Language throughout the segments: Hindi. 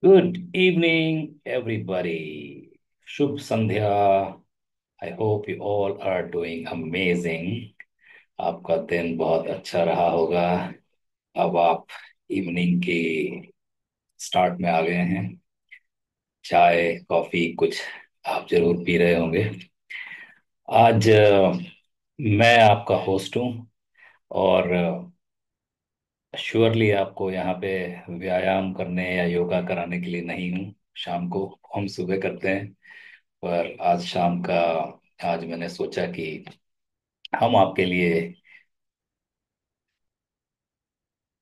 Good evening everybody. शुभ संध्या। I hope you all are doing amazing. आपका दिन बहुत अच्छा रहा होगा। अब आप इवनिंग के स्टार्ट में आ गए हैं। चाय कॉफी कुछ आप जरूर पी रहे होंगे। आज मैं आपका होस्ट हूँ। और श्योरली आपको यहाँ पे व्यायाम करने या योगा कराने के लिए नहीं हूँ। शाम को हम सुबह करते हैं, पर आज शाम का आज मैंने सोचा कि हम आपके लिए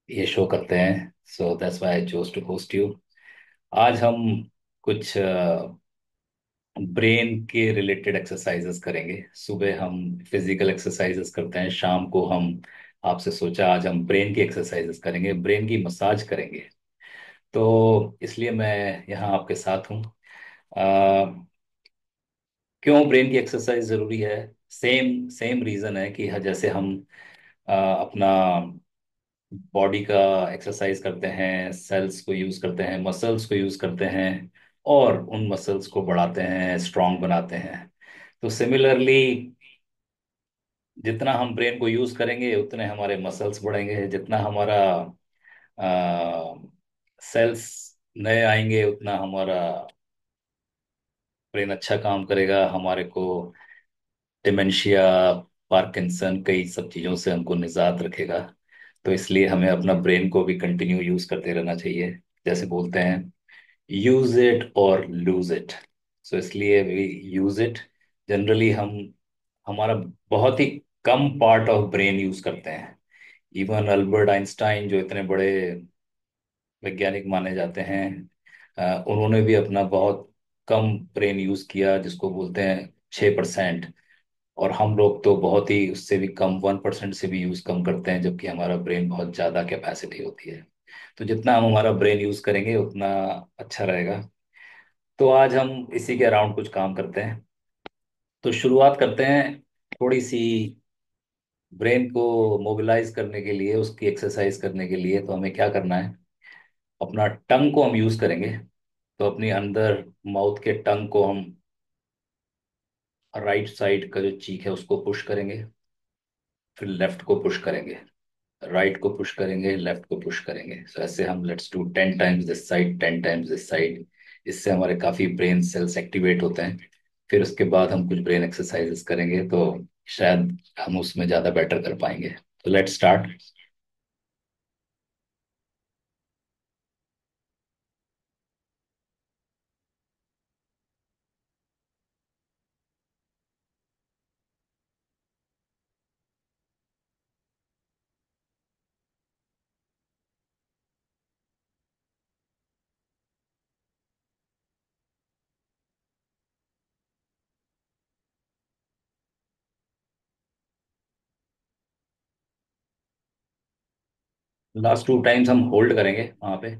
ये शो करते हैं। So that's why I chose to host you. आज हम कुछ ब्रेन के रिलेटेड एक्सरसाइजेस करेंगे। सुबह हम फिजिकल एक्सरसाइजेस करते हैं, शाम को हम आपसे सोचा आज हम ब्रेन की एक्सरसाइजेस करेंगे, ब्रेन की मसाज करेंगे। तो इसलिए मैं यहाँ आपके साथ हूँ। क्यों ब्रेन की एक्सरसाइज जरूरी है? सेम सेम रीजन है कि जैसे हम अपना बॉडी का एक्सरसाइज करते हैं, सेल्स को यूज करते हैं, मसल्स को यूज करते हैं, और उन मसल्स को बढ़ाते हैं, स्ट्रांग बनाते हैं। तो सिमिलरली जितना हम ब्रेन को यूज करेंगे उतने हमारे मसल्स बढ़ेंगे, जितना हमारा सेल्स नए आएंगे उतना हमारा ब्रेन अच्छा काम करेगा, हमारे को डिमेंशिया, पार्किंसन, कई सब चीज़ों से हमको निजात रखेगा। तो इसलिए हमें अपना ब्रेन को भी कंटिन्यू यूज करते रहना चाहिए। जैसे बोलते हैं, यूज इट और लूज इट। सो इसलिए वी यूज इट। जनरली हम हमारा बहुत ही कम पार्ट ऑफ ब्रेन यूज करते हैं। इवन अल्बर्ट आइंस्टाइन जो इतने बड़े वैज्ञानिक माने जाते हैं, उन्होंने भी अपना बहुत कम ब्रेन यूज किया, जिसको बोलते हैं 6%। और हम लोग तो बहुत ही उससे भी कम, 1% से भी यूज कम करते हैं, जबकि हमारा ब्रेन बहुत ज्यादा कैपेसिटी होती है। तो जितना हम हमारा ब्रेन यूज करेंगे उतना अच्छा रहेगा। तो आज हम इसी के अराउंड कुछ काम करते हैं। तो शुरुआत करते हैं थोड़ी सी ब्रेन को मोबिलाइज करने के लिए, उसकी एक्सरसाइज करने के लिए। तो हमें क्या करना है, अपना टंग को हम यूज करेंगे। तो अपनी अंदर माउथ के टंग को हम राइट साइड का जो चीक है उसको पुश करेंगे, फिर लेफ्ट को पुश करेंगे, राइट को पुश करेंगे, लेफ्ट को पुश करेंगे। सो ऐसे हम let's do 10 times this side, 10 times this side. इससे हमारे काफी ब्रेन सेल्स एक्टिवेट होते हैं। फिर उसके बाद हम कुछ ब्रेन एक्सरसाइजेस करेंगे, तो शायद हम उसमें ज्यादा बेटर कर पाएंगे। तो लेट्स स्टार्ट। लास्ट 2 टाइम्स हम होल्ड करेंगे वहां पे।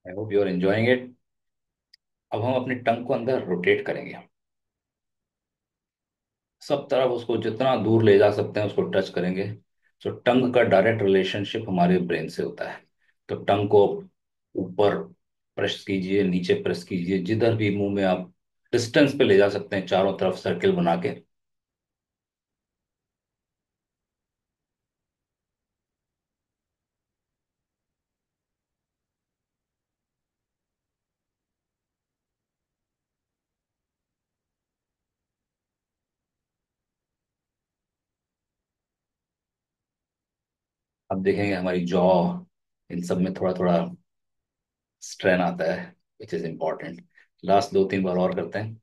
I hope you are enjoying it. अब हम अपने टंग को अंदर रोटेट करेंगे, सब तरफ उसको जितना दूर ले जा सकते हैं उसको टच करेंगे। तो टंग का डायरेक्ट रिलेशनशिप हमारे ब्रेन से होता है। तो टंग को ऊपर प्रेस कीजिए, नीचे प्रेस कीजिए, जिधर भी मुंह में आप डिस्टेंस पे ले जा सकते हैं, चारों तरफ सर्किल बना के। अब देखेंगे हमारी जॉ, इन सब में थोड़ा थोड़ा स्ट्रेन आता है, विच इज इम्पोर्टेंट। लास्ट 2-3 बार और करते हैं।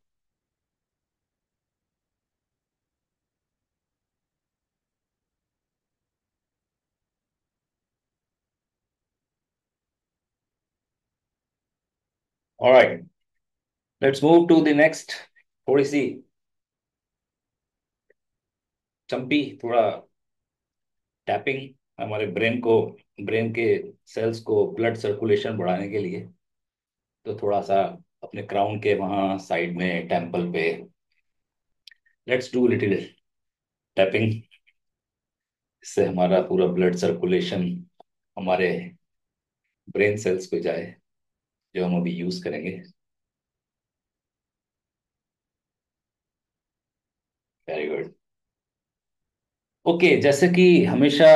Alright, let's move to the next. थोड़ी सी चंपी, थोड़ा टैपिंग हमारे ब्रेन को, ब्रेन के सेल्स को ब्लड सर्कुलेशन बढ़ाने के लिए। तो थोड़ा सा अपने क्राउन के वहाँ साइड में टेम्पल पे लेट्स डू लिटिल टैपिंग। इससे हमारा पूरा ब्लड सर्कुलेशन हमारे ब्रेन सेल्स पे जाए, जो हम अभी यूज करेंगे। Very good. ओके, जैसे कि हमेशा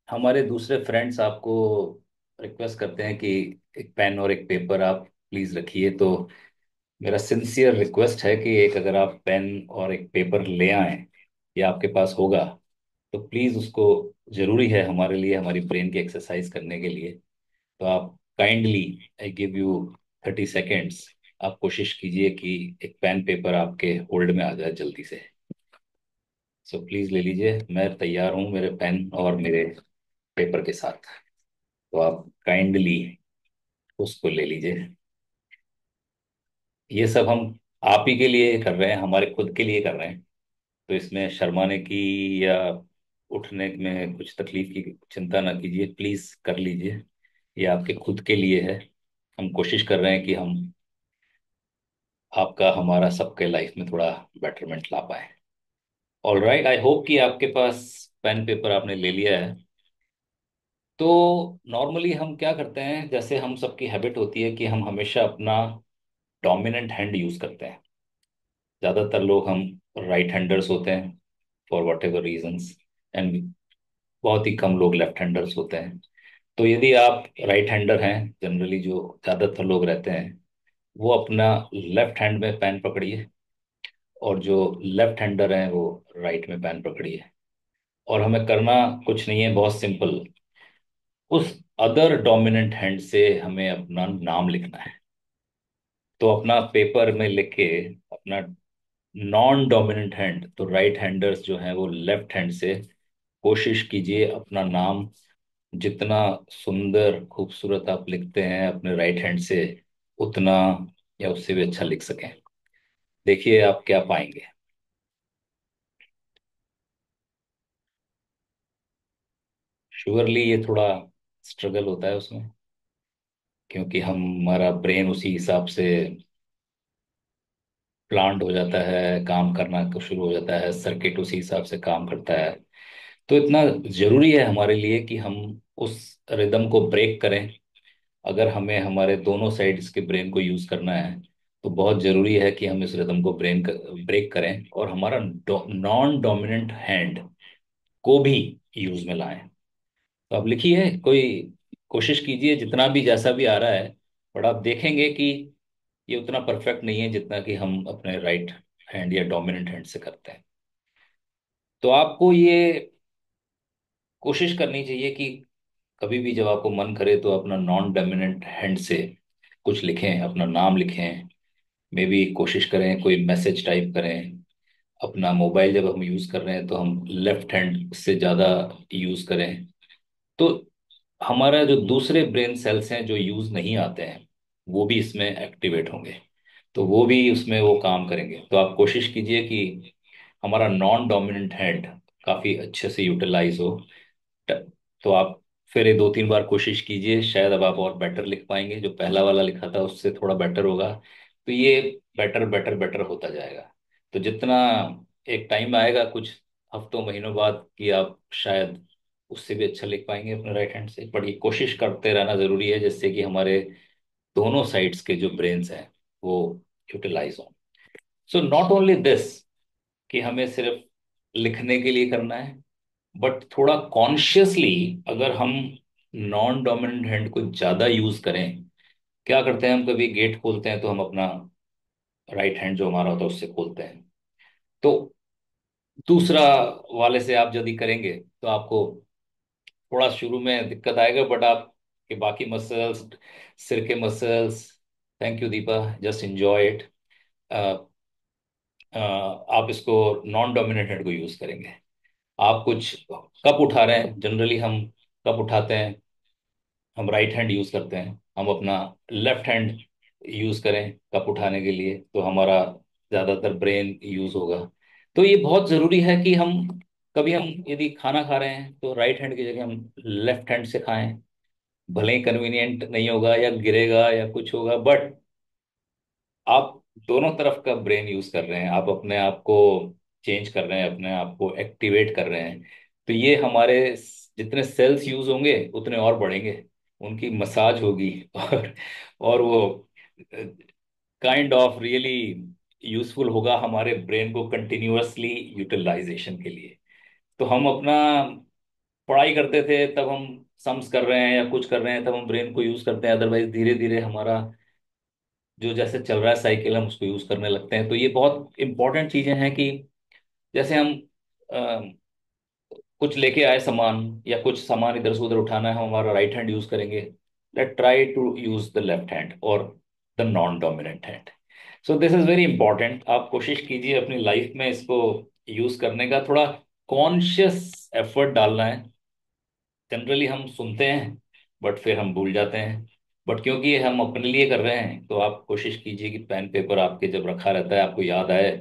हमारे दूसरे फ्रेंड्स आपको रिक्वेस्ट करते हैं कि एक पेन और एक पेपर आप प्लीज रखिए, तो मेरा सिंसियर रिक्वेस्ट है कि एक अगर आप पेन और एक पेपर ले आएं या आपके पास होगा, तो प्लीज उसको, जरूरी है हमारे लिए, हमारी ब्रेन की एक्सरसाइज करने के लिए। तो आप kindly, I give you 30 seconds, आप कोशिश कीजिए कि एक पेन पेपर आपके होल्ड में आ जाए जल्दी से। सो प्लीज ले लीजिए, मैं तैयार हूँ मेरे पेन और मेरे पेपर के साथ। तो आप काइंडली उसको ले लीजिए। ये सब हम आप ही के लिए कर रहे हैं, हमारे खुद के लिए कर रहे हैं। तो इसमें शर्माने की या उठने में कुछ तकलीफ की चिंता ना कीजिए, प्लीज कर लीजिए। ये आपके खुद के लिए है। हम कोशिश कर रहे हैं कि हम आपका, हमारा सबके लाइफ में थोड़ा बेटरमेंट ला पाए। ऑल राइट, आई होप कि आपके पास पेन पेपर आपने ले लिया है। तो नॉर्मली हम क्या करते हैं, जैसे हम सबकी हैबिट होती है कि हम हमेशा अपना डोमिनेंट हैंड यूज करते हैं। ज्यादातर लोग हम राइट हैंडर्स होते हैं for whatever reasons, and बहुत ही कम लोग लेफ्ट हैंडर्स होते हैं। तो यदि आप राइट हैंडर हैं, जनरली जो ज्यादातर लोग रहते हैं, वो अपना लेफ्ट हैंड में पेन पकड़िए, और जो लेफ्ट हैंडर हैं वो राइट में पेन पकड़िए। और हमें करना कुछ नहीं है, बहुत सिंपल। उस अदर डोमिनेंट हैंड से हमें अपना नाम लिखना है। तो अपना पेपर में लिख के, अपना नॉन डोमिनेंट हैंड, तो राइट हैंडर्स जो हैं वो लेफ्ट हैंड से कोशिश कीजिए अपना नाम जितना सुंदर खूबसूरत आप लिखते हैं अपने राइट हैंड से, उतना या उससे भी अच्छा लिख सकें। देखिए आप क्या पाएंगे। श्योरली ये थोड़ा स्ट्रगल होता है उसमें, क्योंकि हमारा ब्रेन उसी हिसाब से प्लांट हो जाता है, काम करना शुरू हो जाता है, सर्किट उसी हिसाब से काम करता है। तो इतना जरूरी है हमारे लिए कि हम उस रिदम को ब्रेक करें। अगर हमें हमारे दोनों साइड्स के ब्रेन को यूज करना है, तो बहुत जरूरी है कि हम इस रिदम को ब्रेक करें और हमारा नॉन डोमिनेंट हैंड को भी यूज में लाएं। तो आप लिखिए, कोई कोशिश कीजिए जितना भी जैसा भी आ रहा है, बट आप देखेंगे कि ये उतना परफेक्ट नहीं है जितना कि हम अपने राइट हैंड या डोमिनेंट हैंड से करते हैं। तो आपको ये कोशिश करनी चाहिए कि कभी भी जब आपको मन करे तो अपना नॉन डोमिनेंट हैंड से कुछ लिखें, अपना नाम लिखें। मे भी कोशिश करें कोई मैसेज टाइप करें। अपना मोबाइल जब हम यूज़ कर रहे हैं तो हम लेफ्ट हैंड से ज़्यादा यूज़ करें। तो हमारा जो दूसरे ब्रेन सेल्स हैं जो यूज़ नहीं आते हैं, वो भी इसमें एक्टिवेट होंगे, तो वो भी उसमें वो काम करेंगे। तो आप कोशिश कीजिए कि हमारा नॉन डोमिनेंट हैंड काफ़ी अच्छे से यूटिलाइज हो। तो आप फिर ये 2-3 बार कोशिश कीजिए, शायद अब आप और बेटर लिख पाएंगे। जो पहला वाला लिखा था उससे थोड़ा बेटर होगा। तो ये बेटर बेटर बेटर होता जाएगा। तो जितना एक टाइम आएगा कुछ हफ्तों महीनों बाद कि आप शायद उससे भी अच्छा लिख पाएंगे अपने राइट हैंड से। बट ये कोशिश करते रहना जरूरी है, जिससे कि हमारे दोनों साइड्स के जो ब्रेन्स हैं वो यूटिलाइज हो। सो नॉट ओनली दिस, कि हमें सिर्फ लिखने के लिए करना है, बट थोड़ा कॉन्शियसली अगर हम नॉन डोमिनेंट हैंड को ज्यादा यूज करें। क्या करते हैं, हम कभी गेट खोलते हैं तो हम अपना राइट हैंड जो हमारा होता है उससे खोलते हैं। तो दूसरा वाले से आप यदि करेंगे तो आपको थोड़ा शुरू में दिक्कत आएगा, बट आप के बाकी मसल्स, सिर के muscles, thank you Deepa, just enjoy it. आप इसको नॉन डोमिनेंट हैंड को यूज करेंगे। आप कुछ कप उठा रहे हैं, जनरली हम कप उठाते हैं, हम राइट हैंड यूज करते हैं, हम अपना लेफ्ट हैंड यूज करें कप उठाने के लिए तो हमारा ज्यादातर ब्रेन यूज होगा। तो ये बहुत जरूरी है कि हम कभी, हम यदि खाना खा रहे हैं तो राइट हैंड की जगह हम लेफ्ट हैंड से खाएं। भले ही कन्वीनियंट नहीं होगा या गिरेगा या कुछ होगा, बट आप दोनों तरफ का ब्रेन यूज कर रहे हैं, आप अपने आप को चेंज कर रहे हैं, अपने आप को एक्टिवेट कर रहे हैं। तो ये हमारे जितने सेल्स यूज होंगे उतने और बढ़ेंगे, उनकी मसाज होगी और वो काइंड ऑफ रियली यूजफुल होगा हमारे ब्रेन को कंटिन्यूअसली यूटिलाइजेशन के लिए। तो हम अपना पढ़ाई करते थे तब हम सम्स कर रहे हैं या कुछ कर रहे हैं तब हम ब्रेन को यूज करते हैं, अदरवाइज धीरे धीरे हमारा जो जैसे चल रहा है साइकिल हम उसको यूज करने लगते हैं। तो ये बहुत इंपॉर्टेंट चीजें हैं कि जैसे हम कुछ लेके आए सामान या कुछ सामान इधर से उधर उठाना है, हम हमारा राइट हैंड यूज करेंगे। Let try to use the left hand और the non dominant hand. So this is very important. आप कोशिश कीजिए अपनी लाइफ में इसको यूज करने का, थोड़ा कॉन्शियस एफर्ट डालना है। जनरली हम सुनते हैं बट फिर हम भूल जाते हैं, बट क्योंकि ये हम अपने लिए कर रहे हैं तो आप कोशिश कीजिए कि पेन पेपर आपके जब रखा रहता है आपको याद आए,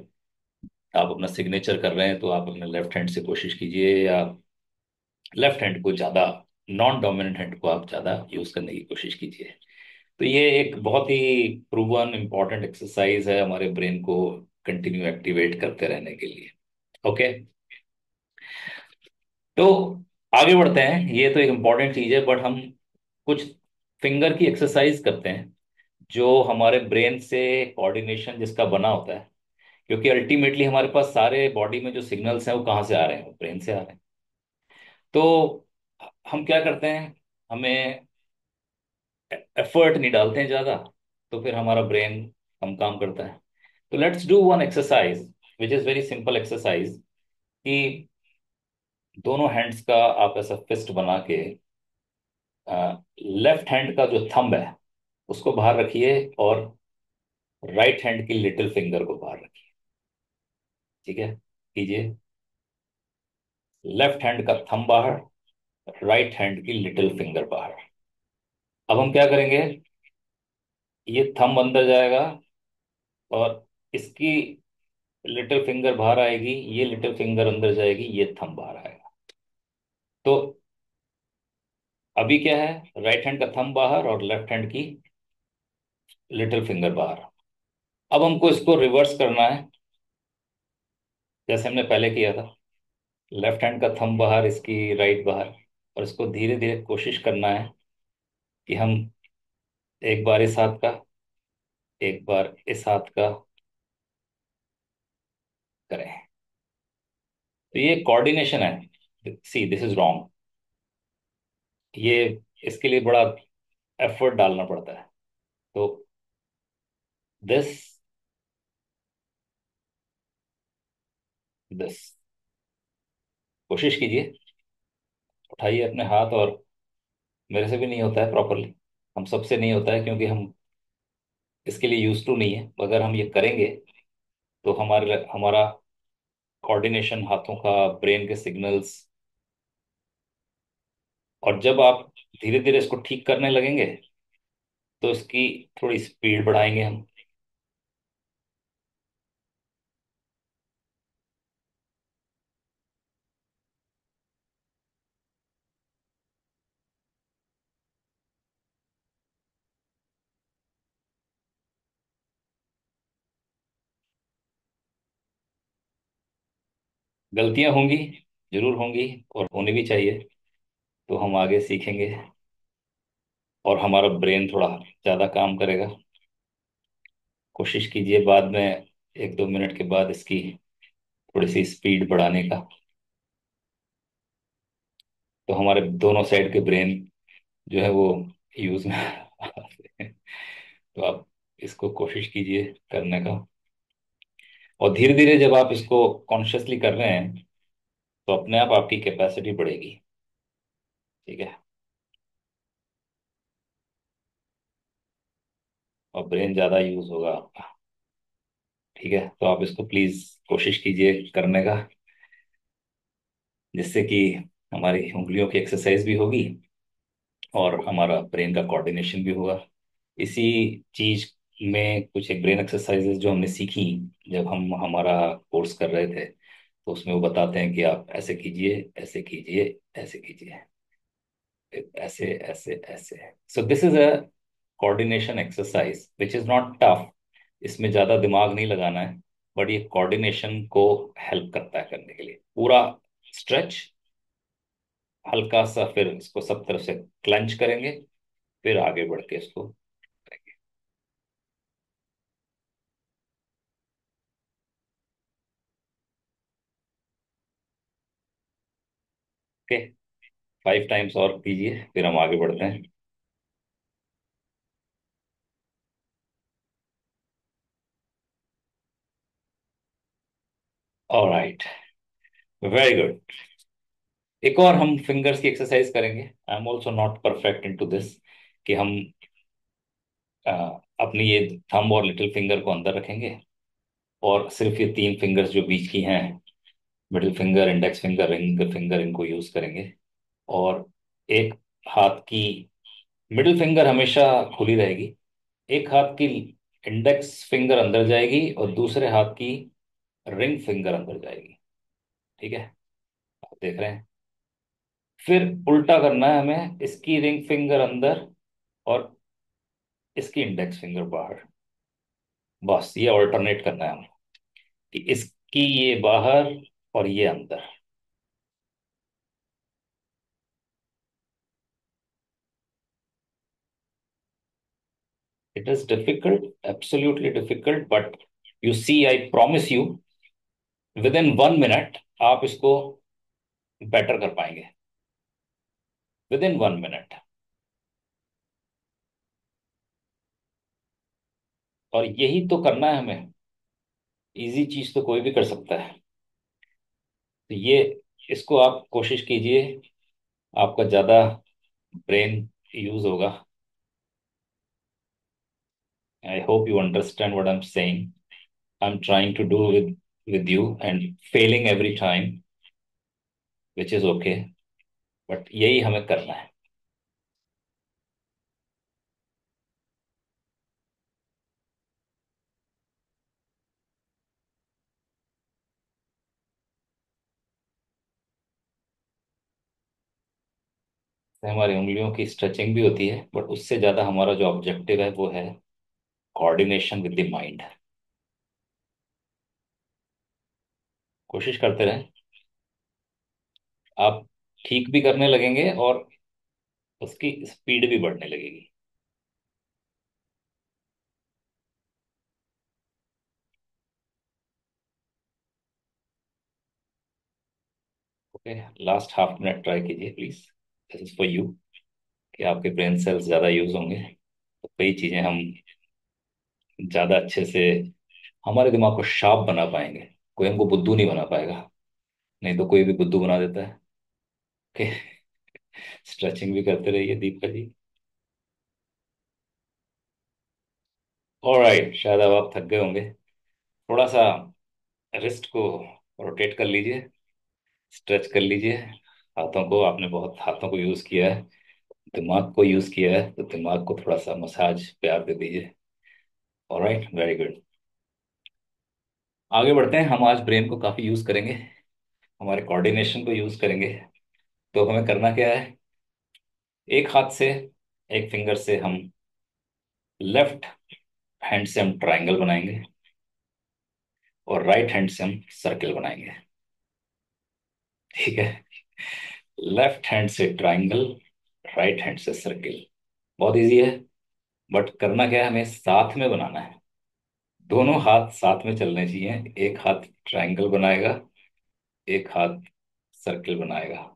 आप अपना सिग्नेचर कर रहे हैं तो आप अपने लेफ्ट हैंड से कोशिश कीजिए, या लेफ्ट हैंड को ज़्यादा, नॉन डोमिनेंट हैंड को आप ज़्यादा यूज़ करने की कोशिश कीजिए। तो ये एक बहुत ही प्रूवन इंपॉर्टेंट एक्सरसाइज है हमारे ब्रेन को कंटिन्यू एक्टिवेट करते रहने के लिए। ओके, तो आगे बढ़ते हैं। ये तो एक इम्पॉर्टेंट चीज़ है, बट हम कुछ फिंगर की एक्सरसाइज करते हैं जो हमारे ब्रेन से कोऑर्डिनेशन जिसका बना होता है, क्योंकि अल्टीमेटली हमारे पास सारे बॉडी में जो सिग्नल्स हैं वो कहाँ से आ रहे हैं, वो ब्रेन से आ रहे हैं। तो हम क्या करते हैं, हमें एफर्ट नहीं डालते हैं ज़्यादा, तो फिर हमारा ब्रेन कम काम करता है। तो let's do one exercise which is very simple exercise, कि दोनों हैंड्स का आप ऐसा फिस्ट बना के लेफ्ट हैंड का जो थंब है उसको बाहर रखिए और राइट हैंड की लिटिल फिंगर को बाहर रखिए। ठीक है, कीजिए। लेफ्ट हैंड का थंब बाहर, राइट हैंड की लिटिल फिंगर बाहर। अब हम क्या करेंगे, ये थंब अंदर जाएगा और इसकी लिटिल फिंगर बाहर आएगी, ये लिटिल फिंगर अंदर जाएगी, ये थंब बाहर आएगा। तो अभी क्या है, राइट हैंड का थंब बाहर और लेफ्ट हैंड की लिटिल फिंगर बाहर। अब हमको इसको रिवर्स करना है जैसे हमने पहले किया था। लेफ्ट हैंड का थंब बाहर, इसकी राइट बाहर, और इसको धीरे धीरे कोशिश करना है कि हम एक बार इस हाथ का, एक बार इस हाथ का करें। तो ये कोऑर्डिनेशन है। See this is wrong. ये इसके लिए बड़ा एफर्ट डालना पड़ता है। तो दिस, दिस, कोशिश कीजिए, उठाइए अपने हाथ। और मेरे से भी नहीं होता है प्रॉपरली, हम सबसे नहीं होता है क्योंकि हम इसके लिए यूज टू नहीं है। अगर हम ये करेंगे तो हमारे हमारा कोऑर्डिनेशन, हाथों का, ब्रेन के सिग्नल्स, और जब आप धीरे धीरे इसको ठीक करने लगेंगे तो इसकी थोड़ी स्पीड बढ़ाएंगे हम। गलतियां होंगी, जरूर होंगी, और होनी भी चाहिए। तो हम आगे सीखेंगे और हमारा ब्रेन थोड़ा ज़्यादा काम करेगा। कोशिश कीजिए बाद में 1-2 मिनट के बाद इसकी थोड़ी सी स्पीड बढ़ाने का, तो हमारे दोनों साइड के ब्रेन जो है वो यूज में आते हैं। तो आप इसको कोशिश कीजिए करने का, और धीरे धीरे जब आप इसको कॉन्शियसली कर रहे हैं तो अपने आप आपकी कैपेसिटी बढ़ेगी। ठीक है, और ब्रेन ज़्यादा यूज होगा आपका। ठीक है, तो आप इसको प्लीज़ कोशिश कीजिए करने का, जिससे कि हमारी उंगलियों की एक्सरसाइज भी होगी और हमारा ब्रेन का कोऑर्डिनेशन भी होगा। इसी चीज में कुछ एक ब्रेन एक्सरसाइजेज जो हमने सीखी जब हम हमारा कोर्स कर रहे थे, तो उसमें वो बताते हैं कि आप ऐसे कीजिए, ऐसे कीजिए, ऐसे कीजिए, ऐसे ऐसे ऐसे। सो this is a coordination exercise which is not tough, इसमें ज्यादा दिमाग नहीं लगाना है, बट ये कोऑर्डिनेशन को हेल्प करता है करने के लिए। पूरा स्ट्रेच, हल्का सा, फिर इसको सब तरफ से क्लंच करेंगे, फिर आगे बढ़ के इसको करेंगे। ओके, 5 टाइम्स और कीजिए, फिर हम आगे बढ़ते हैं। Alright, very good. एक और हम फिंगर्स की एक्सरसाइज करेंगे। I am also not perfect in to this, कि हम अ, अपनी ये थंब और लिटिल फिंगर को अंदर रखेंगे, और सिर्फ ये 3 फिंगर्स जो बीच की हैं, middle finger, index finger, ring finger, इनको यूज करेंगे। और एक हाथ की मिडिल फिंगर हमेशा खुली रहेगी, एक हाथ की इंडेक्स फिंगर अंदर जाएगी और दूसरे हाथ की रिंग फिंगर अंदर जाएगी। ठीक है, आप देख रहे हैं। फिर उल्टा करना है हमें, इसकी रिंग फिंगर अंदर और इसकी इंडेक्स फिंगर बाहर। बस ये ऑल्टरनेट करना है हमें, कि इसकी ये बाहर और ये अंदर। It is difficult, absolutely difficult, but you see, I promise you, within 1 minute आप इसको बेटर कर पाएंगे। Within 1 minute. और यही तो करना है हमें। इजी चीज तो कोई भी कर सकता है। तो ये, इसको आप कोशिश कीजिए, आपका ज्यादा ब्रेन यूज होगा। I hope you understand what I am saying. I am trying to do with you and failing every time, which is okay, but यही हमें करना है। तो हमारी उंगलियों की स्ट्रेचिंग भी होती है, बट उससे ज्यादा हमारा जो ऑब्जेक्टिव है वो है कोऑर्डिनेशन विद द माइंड। कोशिश करते रहें, आप ठीक भी करने लगेंगे और उसकी स्पीड भी बढ़ने लगेगी। Okay, last half minute try कीजिए please. This is for you, कि आपके ब्रेन सेल्स ज़्यादा यूज होंगे, तो कई चीज़ें हम ज़्यादा अच्छे से हमारे दिमाग को शार्प बना पाएंगे। कोई हमको बुद्धू नहीं बना पाएगा, नहीं तो कोई भी बुद्धू बना देता है। ओके, स्ट्रेचिंग भी करते रहिए दीपिका जी। ऑलराइट, शायद अब आप थक गए होंगे। थोड़ा सा रिस्ट को रोटेट कर लीजिए, स्ट्रेच कर लीजिए। हाथों को, आपने बहुत हाथों को यूज़ किया है, दिमाग को यूज़ किया है, तो दिमाग को थोड़ा सा मसाज, प्यार दे दीजिए। Alright, very good. आगे बढ़ते हैं। हम आज ब्रेन को काफ़ी यूज़ करेंगे, हमारे कोऑर्डिनेशन को यूज़ करेंगे। तो हमें करना क्या है, एक हाथ से, एक फिंगर से हम लेफ्ट हैंड से हम ट्रायंगल बनाएंगे, और राइट हैंड से हम सर्कल बनाएंगे। ठीक है, लेफ्ट हैंड से ट्रायंगल, राइट हैंड से सर्कल। बहुत इजी है, बट करना क्या है, हमें साथ में बनाना है। दोनों हाथ साथ में चलने चाहिए, एक हाथ ट्रायंगल बनाएगा, एक हाथ सर्कल बनाएगा।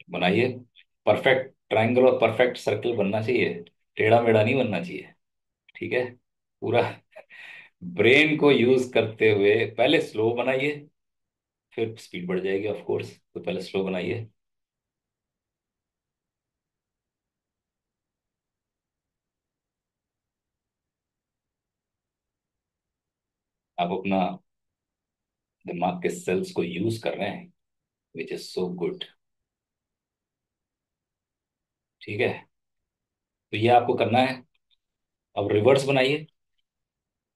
बनाइए। परफेक्ट ट्रायंगल और परफेक्ट सर्कल बनना चाहिए, टेढ़ा मेढ़ा नहीं बनना चाहिए। ठीक है, पूरा ब्रेन को यूज करते हुए। पहले स्लो बनाइए, फिर स्पीड बढ़ जाएगी ऑफ कोर्स, तो पहले स्लो बनाइए। आप अपना दिमाग के सेल्स को यूज कर रहे हैं, विच इज सो गुड। ठीक है, तो ये आपको करना है। अब रिवर्स बनाइए।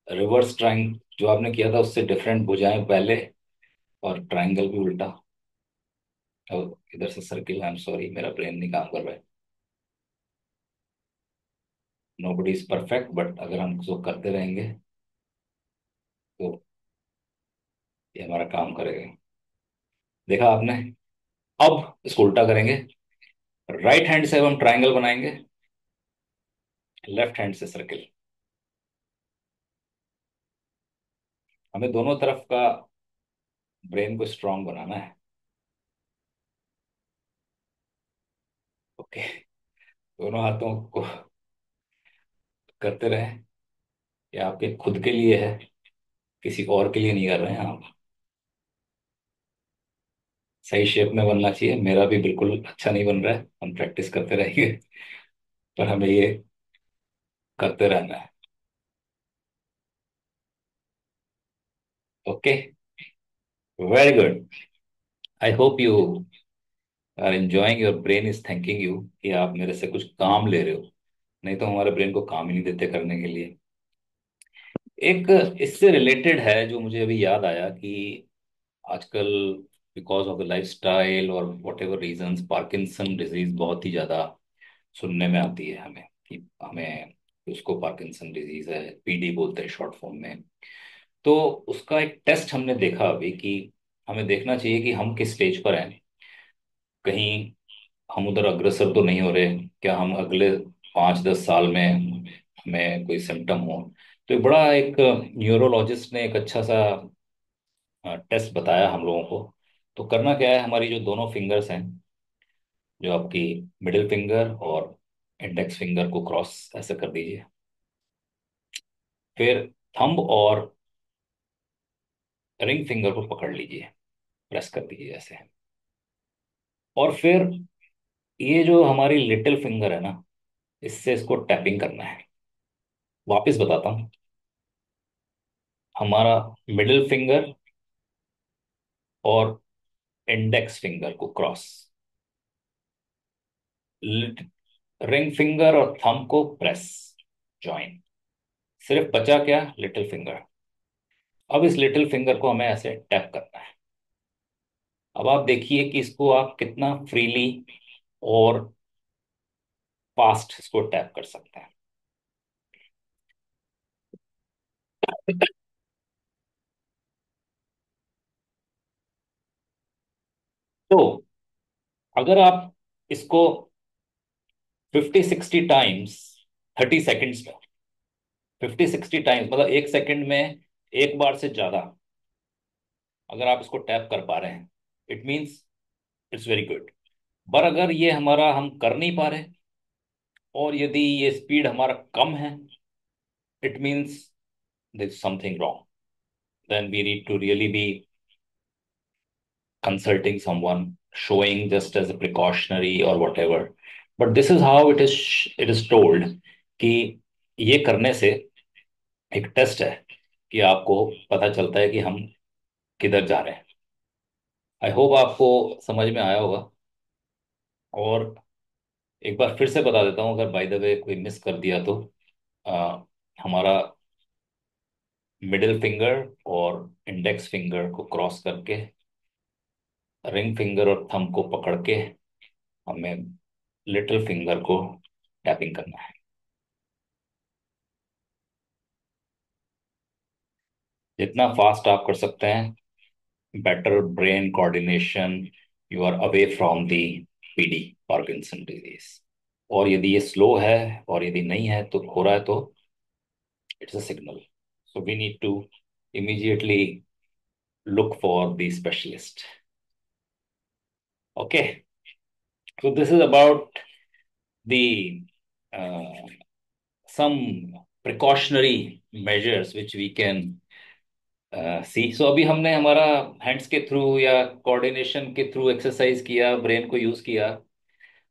रिवर्स ट्राइंग जो आपने किया था उससे डिफरेंट भुजाएं पहले, और ट्रायंगल भी उल्टा। और इधर से सर्किल, आई एम सॉरी, मेरा ब्रेन नहीं काम कर रहा है। नोबडी इज परफेक्ट, बट अगर हम उसको करते रहेंगे तो ये हमारा काम करेगा। देखा आपने। अब इसको उल्टा करेंगे। राइट हैंड से अब हम ट्रायंगल बनाएंगे, लेफ्ट हैंड से सर्किल। हमें दोनों तरफ का ब्रेन को स्ट्रांग बनाना है। ओके। दोनों हाथों को करते रहें। ये आपके खुद के लिए है, किसी और के लिए नहीं कर रहे हैं आप। सही शेप में बनना चाहिए। मेरा भी बिल्कुल अच्छा नहीं बन रहा है, हम प्रैक्टिस करते रहेंगे। पर हमें ये करते रहना है। Okay. Very good. I hope you are enjoying, your brain is thanking you कि आप मेरे से कुछ काम ले रहे हो। नहीं तो हमारे ब्रेन को काम ही नहीं देते करने के लिए। एक इससे रिलेटेड है जो मुझे अभी याद आया कि आजकल because of the life style और whatever reasons Parkinson disease बहुत ही ज़्यादा सुनने में आती है हमें, कि हमें उसको पार्किंसन डिजीज है, पीडी बोलते हैं शॉर्ट फॉर्म में। तो उसका एक टेस्ट हमने देखा अभी कि हमें देखना चाहिए कि हम किस स्टेज पर हैं। कहीं हम उधर अग्रसर तो नहीं हो रहे, क्या हम अगले 5-10 साल में हमें कोई सिम्टम हो। तो एक बड़ा एक न्यूरोलॉजिस्ट ने एक अच्छा सा टेस्ट बताया हम लोगों को। तो करना क्या है, हमारी जो दोनों फिंगर्स हैं, जो आपकी मिडिल फिंगर और इंडेक्स फिंगर को क्रॉस ऐसे कर दीजिए। फिर थंब और रिंग फिंगर को पकड़ लीजिए, प्रेस कर दीजिए ऐसे। और फिर ये जो हमारी लिटिल फिंगर है ना, इससे इसको टैपिंग करना है। वापस बताता हूँ। हमारा मिडिल फिंगर और इंडेक्स फिंगर को क्रॉस, रिंग फिंगर और थंब को प्रेस, जॉइन। सिर्फ बचा क्या, लिटिल फिंगर। अब इस लिटिल फिंगर को हमें ऐसे टैप करना है। अब आप देखिए कि इसको आप कितना फ्रीली और फास्ट इसको टैप कर सकते हैं। तो अगर आप इसको 50-60 टाइम्स 30 सेकेंड्स में, 50-60 टाइम्स मतलब 1 सेकंड में एक बार से ज्यादा अगर आप इसको टैप कर पा रहे हैं, it means it's very good. पर अगर ये हमारा हम कर नहीं पा रहे, और यदि ये स्पीड हमारा कम है, it means there is something wrong. Then we need to really be consulting someone, showing just as a precautionary or whatever. But this is how it is told कि ये करने से एक टेस्ट है कि आपको पता चलता है कि हम किधर जा रहे हैं। आई होप आपको समझ में आया होगा। और एक बार फिर से बता देता हूँ, अगर बाय द वे कोई मिस कर दिया तो हमारा मिडिल फिंगर और इंडेक्स फिंगर को क्रॉस करके रिंग फिंगर और थंब को पकड़ के हमें लिटिल फिंगर को टैपिंग करना है। जितना फास्ट आप कर सकते हैं, better brain coordination, you are away from the PD, Parkinson disease. और यदि ये स्लो है और यदि नहीं है तो हो रहा है, तो it's a signal. So we need to immediately look for the specialist. Okay. So this is about the some precautionary measures which we can see. सो अभी हमने हमारा हैंड्स के थ्रू या कोऑर्डिनेशन के थ्रू एक्सरसाइज किया, ब्रेन को यूज किया।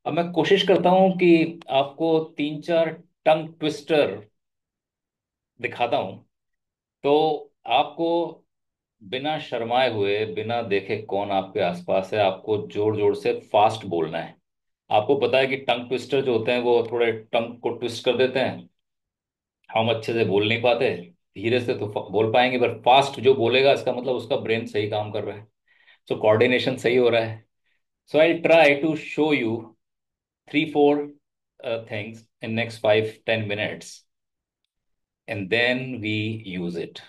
अब मैं कोशिश करता हूँ कि आपको 3-4 टंग ट्विस्टर दिखाता हूँ। तो आपको बिना शर्माए हुए, बिना देखे कौन आपके आसपास है, आपको जोर जोर से फास्ट बोलना है। आपको पता है कि टंग ट्विस्टर जो होते हैं वो थोड़े टंग को ट्विस्ट कर देते हैं, हम अच्छे से बोल नहीं पाते। धीरे से तो बोल पाएंगे, पर फास्ट जो बोलेगा इसका मतलब उसका ब्रेन सही काम कर रहा है, सो कोऑर्डिनेशन सही हो रहा है। So I try to show you 3-4 things in next 5-10 minutes, and then we use it.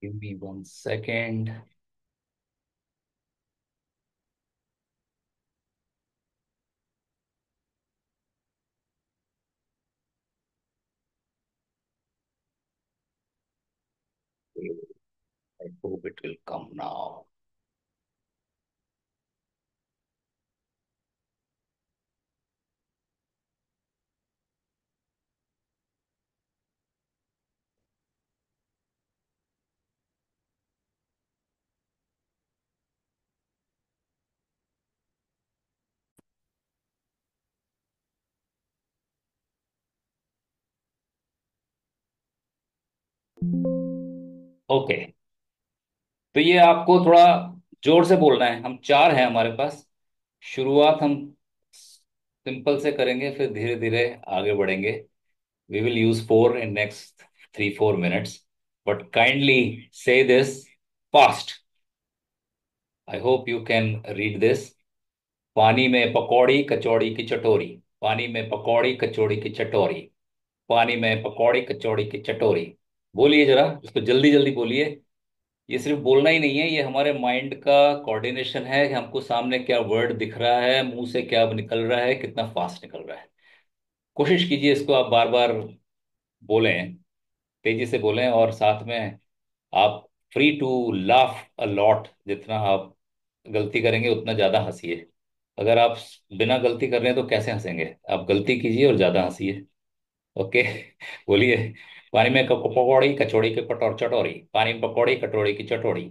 Give me 1 second. I hope it will come now. Okay, तो ये आपको थोड़ा जोर से बोलना है। हम चार हैं हमारे पास। शुरुआत हम सिंपल से करेंगे, फिर धीरे धीरे आगे बढ़ेंगे। We will use for in next 3-4 minutes, but kindly say this fast. I hope you can read this. पानी में पकौड़ी कचौड़ी की चटोरी, पानी में पकौड़ी कचौड़ी की चटोरी, पानी में पकौड़ी कचौड़ी की चटोरी। बोलिए जरा, इसको जल्दी जल्दी बोलिए। ये सिर्फ बोलना ही नहीं है, ये हमारे माइंड का कोऑर्डिनेशन है कि हमको सामने क्या वर्ड दिख रहा है, मुंह से क्या निकल रहा है, कितना फास्ट निकल रहा है। कोशिश कीजिए इसको आप बार बार बोलें, तेजी से बोलें, और साथ में आप free to laugh a lot. जितना आप गलती करेंगे उतना ज्यादा हंसिए। अगर आप बिना गलती कर रहे हैं तो कैसे हंसेंगे? आप गलती कीजिए और ज्यादा हंसिए। ओके। बोलिए। पानी में पकौड़ी कचौड़ी की पटोर चटोरी, पानी में पकौड़ी कटोरी की चटोरी,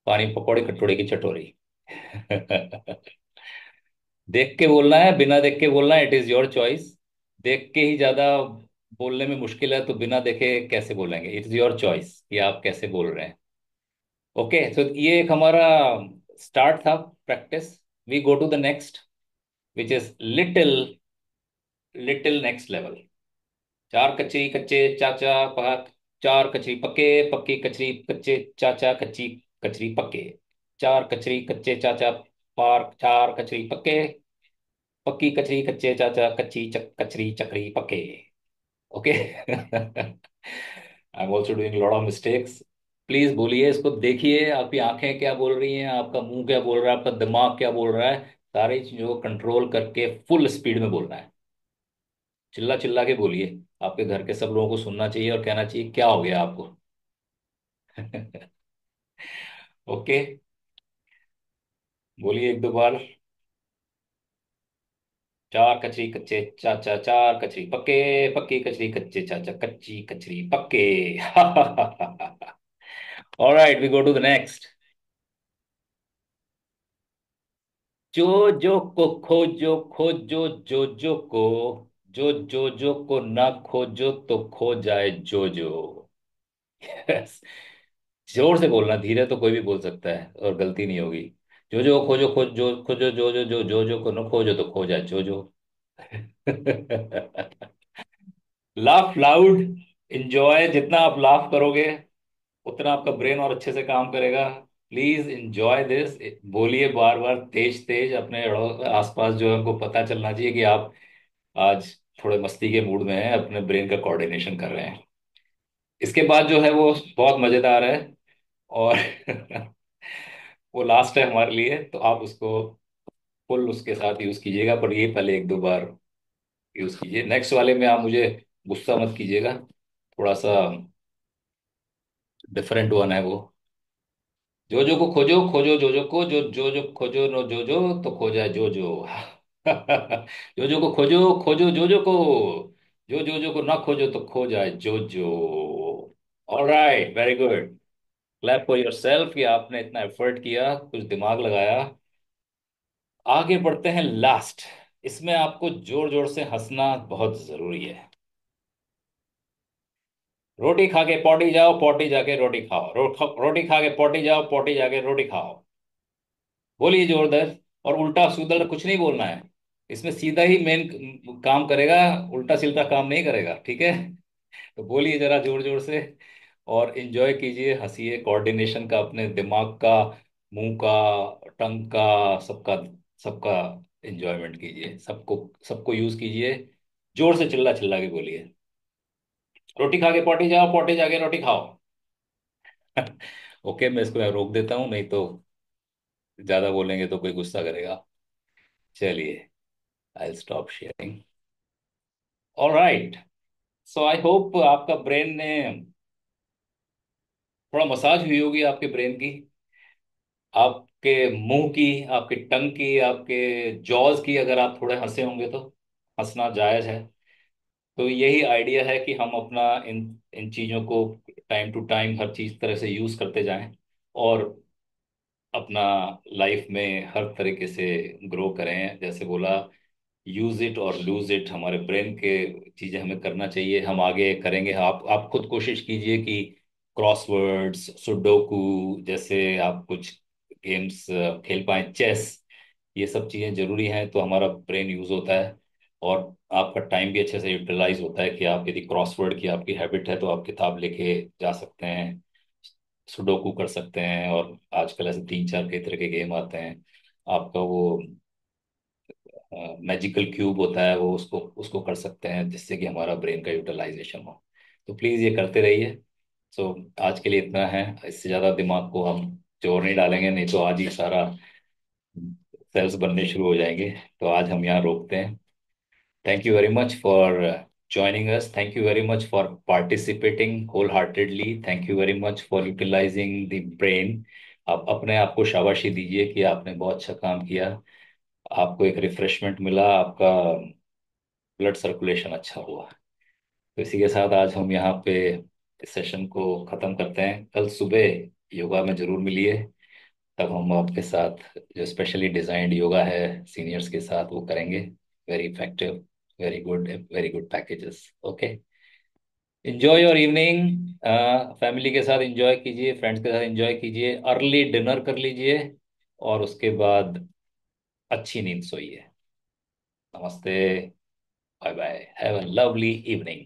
पानी में पकौड़ी कटोरी की चटोरी। देख के बोलना है, बिना देख के बोलना है, इट इज योर चॉइस। देख के ही ज्यादा बोलने में मुश्किल है, तो बिना देखे कैसे बोलेंगे? इट इज योर चॉइस कि आप कैसे बोल रहे हैं। ओके, तो ये एक हमारा स्टार्ट था, practice. We go to the next, which is little, little next level. चार कचरी कच्चे चाचा पक, चार कचरी पक्के, पक्की कचरी कच्चे चाचा, कच्ची कचरी पक्के। चार कचरी कच्चे चाचा पार, चार कचरी पक्के, पक्की कचरी कच्चे चाचा, कच्ची कचरी चकरी पक्के। Okay. I am also doing lot of mistakes. Please बोलिए, इसको देखिए, आपकी आंखें क्या बोल रही हैं, आपका मुंह क्या बोल रहा है, आपका दिमाग क्या बोल रहा है। सारी चीजों को कंट्रोल करके फुल स्पीड में बोलना है। चिल्ला चिल्ला के बोलिए। आपके घर के सब लोगों को सुनना चाहिए और कहना चाहिए क्या हो गया आपको। ओके, बोलिए एक दो बार। चार कचरी कच्चे चाचा, चार कचरी पक्के, पक्की कचरी कच्चे चाचा, कच्ची कचरी पक्के। Alright, we go to the next. जो को खोजो खोजो, जो को, जो को ना खोजो तो खो जाए जो। यस। जोर से बोलना, धीरे तो कोई भी बोल सकता है और गलती नहीं होगी। जो खोजो खोजो खोजो, जो को न खोजो तो खो जाए जो। Laugh loud, enjoy. जितना आप लाफ करोगे उतना आपका ब्रेन और अच्छे से काम करेगा। Please enjoy this. बोलिए बार बार, तेज तेज। अपने आसपास जो है उनको पता चलना चाहिए कि आप आज थोड़े मस्ती के मूड में हैं, अपने ब्रेन का कोऑर्डिनेशन कर रहे हैं। इसके बाद जो है वो बहुत मजेदार है, और वो लास्ट है हमारे लिए, तो आप उसको फुल उसके साथ यूज कीजिएगा, पर ये पहले एक दो बार यूज कीजिए। नेक्स्ट वाले में आप मुझे गुस्सा मत कीजिएगा, थोड़ा सा डिफरेंट वन है वो। जो को खोजो खोजो जो को, जो खोजो नो जो तो खो जाए जो। जो को खोजो खोजो जो को, जो को ना खोजो तो खो जाए जो। Alright, very good. Clap for your self कि आपने इतना एफर्ट किया, कुछ दिमाग लगाया। आगे बढ़ते हैं लास्ट। इसमें आपको जोर जोर से हंसना बहुत जरूरी है। रोटी खा के पौटी जाओ, पौटी जाके रोटी खाओ, रोटी खा के पौटी जाओ, पौटी जाके रोटी खाओ। बोलिए जोरदार। और उल्टा सीधा कुछ नहीं बोलना है। इसमें सीधा ही मेन काम करेगा, उल्टा सीधा काम नहीं करेगा, ठीक है? तो बोलिए जरा जोर जोर से, और एंजॉय कीजिए, हंसिए, कोऑर्डिनेशन का, अपने दिमाग का, मुंह का, टंग का, सबका सबका एंजॉयमेंट कीजिए, सबको सबको यूज कीजिए। जोर से चिल्ला चिल्ला के बोलिए, रोटी खा के पॉटी जाओ, पॉटी जाके रोटी खाओ। ओके, मैं इसको यहाँ रोक देता हूँ, नहीं तो ज्यादा बोलेंगे तो कोई गुस्सा करेगा। चलिए, I stop sharing. Alright. So I hope आपका ब्रेन ने थोड़ा मसाज हुई होगी, आपके ब्रेन की, आपके मुंह की, आपके टंग की, आपके जॉज की। अगर आप थोड़े हंसे होंगे तो हंसना जायज है। तो यही आइडिया है कि हम अपना इन इन चीज़ों को टाइम टू टाइम हर चीज़ तरह से यूज़ करते जाएं, और अपना लाइफ में हर तरीके से ग्रो करें। जैसे बोला, यूज इट और लूज इट, हमारे ब्रेन के चीजें हमें करना चाहिए, हम आगे करेंगे। आप खुद कोशिश कीजिए कि क्रॉसवर्ड्स, सुडोकू जैसे आप कुछ गेम्स खेल पाए, चेस, ये सब चीजें जरूरी हैं, तो हमारा ब्रेन यूज होता है, और आपका टाइम भी अच्छे से यूटिलाइज होता है। कि आप यदि क्रॉसवर्ड की आपकी हैबिट है तो आप किताब लेके जा सकते हैं, सुडोकू कर सकते हैं, और आजकल ऐसे तीन चार कई तरह के गेम आते हैं। आपका वो मैजिकल क्यूब होता है, वो उसको उसको कर सकते हैं, जिससे कि हमारा ब्रेन का यूटिलाइजेशन हो। तो प्लीज़ ये करते रहिए। सो आज के लिए इतना है, इससे ज़्यादा दिमाग को हम जोर नहीं डालेंगे, नहीं तो आज ही सारा सेल्स बनने शुरू हो जाएंगे। तो आज हम यहाँ रोकते हैं। Thank you very much for joining us. Thank you very much for participating wholeheartedly. Thank you very much for utilizing the brain. आप अपने आप को शाबाशी दीजिए कि आपने बहुत अच्छा काम किया, आपको एक रिफ्रेशमेंट मिला, आपका ब्लड सर्कुलेशन अच्छा हुआ। तो इसी के साथ आज हम यहाँ पे इस सेशन को ख़त्म करते हैं। कल सुबह योगा में ज़रूर मिलिए, तब हम आपके साथ जो स्पेशली डिजाइंड योगा है सीनियर्स के साथ वो करेंगे। Very effective, very good packages. Okay, enjoy your evening. Family के साथ एंजॉय कीजिए, फ्रेंड्स के साथ एंजॉय कीजिए, अर्ली डिनर कर लीजिए, और उसके बाद अच्छी नींद सोइए। नमस्ते, bye bye, have a lovely evening.